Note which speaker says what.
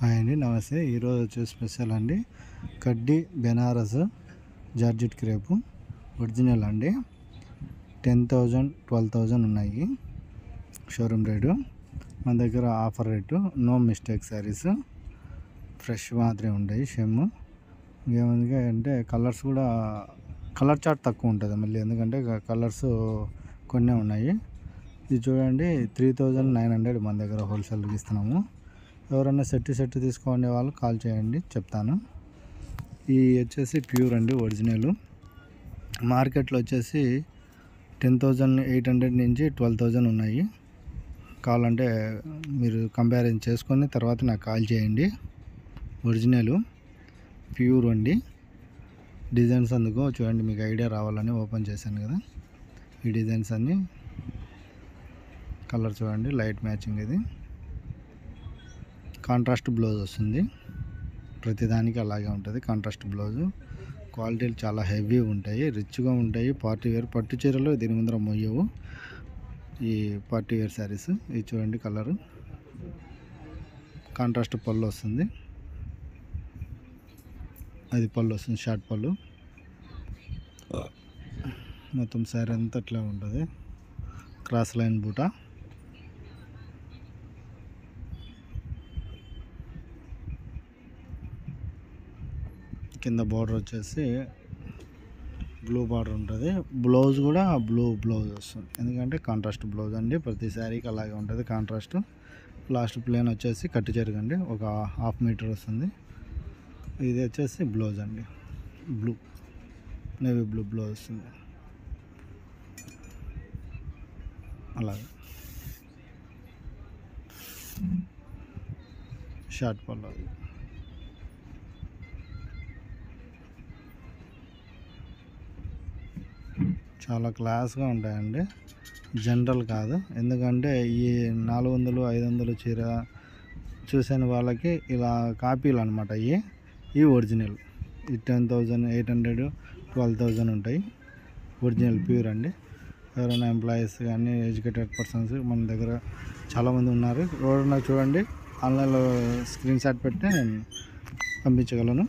Speaker 1: Hi అండి, నమస్తే. ఈరోజు వచ్చేసి స్పెషల్ అండి, కడ్డీ బెనారస్ జార్జెట్ క్రేపు ఒరిజినల్ అండి. 10,000 12,000 ఉన్నాయి షోరూమ్ రేటు. మన దగ్గర offer rate, no mistake saris, fresh మాత్రమే ఉంటాయి. షెమ్ ఏముంది అంటే కలర్స్ కూడా, కలర్ చార్ట్ తక్కువ ఉంటుంది మళ్ళీ, ఎందుకంటే కలర్స్ కొన్ని ఉన్నాయి. ఇది చూడండి, 3,900 మన దగ్గర హోల్సేల్కి ఇస్తున్నాము. ఎవరైనా సెట్ తీసుకోండి వాళ్ళు కాల్ చేయండి, చెప్తాను. ఈ వచ్చేసి ప్యూర్ అండి, ఒరిజినల్. మార్కెట్లో వచ్చేసి 10,800 నుంచి 12,000 ఉన్నాయి. కావాలంటే మీరు కంపారిజన్ చేసుకొని తర్వాత నాకు కాల్ చేయండి. ఒరిజినల్ ప్యూర్ అండి. డిజైన్స్ అందుకో చూడండి, మీకు ఐడియా రావాలని ఓపెన్ చేశాను కదా. ఈ డిజైన్స్ అన్నీ కలర్ చూడండి, లైట్ మ్యాచింగ్. ఇది కాంట్రాస్ట్ బ్లౌజ్ వస్తుంది, ప్రతిదానికి అలాగే ఉంటుంది కాంట్రాస్ట్ బ్లౌజు. క్వాలిటీలు చాలా హెవీ ఉంటాయి, రిచ్గా ఉంటాయి. పార్టీ వేర్ పట్టు చీరలు దీని ముందర మొయ్యవు ఈ పార్టీ వేర్ శారీస్. ఇది చూడండి కలరు, కాంట్రాస్ట్ పళ్ళు వస్తుంది. అది పళ్ళు వస్తుంది, షార్ట్ పళ్ళు. మొత్తం శారీ అంతా అట్లా ఉంటుంది, క్రాస్ లైన్ బూటా. కింద బార్డర్ వచ్చేసి బ్లూ బార్డర్ ఉంటుంది. బ్లౌజ్ కూడా బ్లూ బ్లౌజ్ వస్తుంది, ఎందుకంటే కాంట్రాస్ట్ బ్లౌజ్ అండి. ప్రతి శారీకి అలాగే ఉంటుంది కాంట్రాస్ట్. లాస్ట్ ప్లేన్ వచ్చేసి కట్టు చెరగండి, ఒక 1/2 మీటర్ వస్తుంది. ఇది వచ్చేసి బ్లౌజ్ అండి, బ్లూ, నేవీ బ్లూ బ్లౌజ్ వస్తుంది. అలాగే షార్ట్ పళ్ళు. చాలా క్లాస్గా ఉంటాయండి, జనరల్ కాదు. ఎందుకంటే ఈ 400 500 చీర చూసిన వాళ్ళకి ఇలా కాపీలు అనమాట. ఈ ఒరిజినల్. ఈ 10,800 12,000 ఉంటాయి. ఒరిజినల్ ప్యూర్ అండి. ఎవరైనా ఎంప్లాయీస్ కానీ ఎడ్యుకేటెడ్ పర్సన్స్ మన దగ్గర చాలామంది ఉన్నారు. ఎవరైనా చూడండి, ఆన్లైన్లో స్క్రీన్ షాట్ పెట్టి నేను పంపించగలను.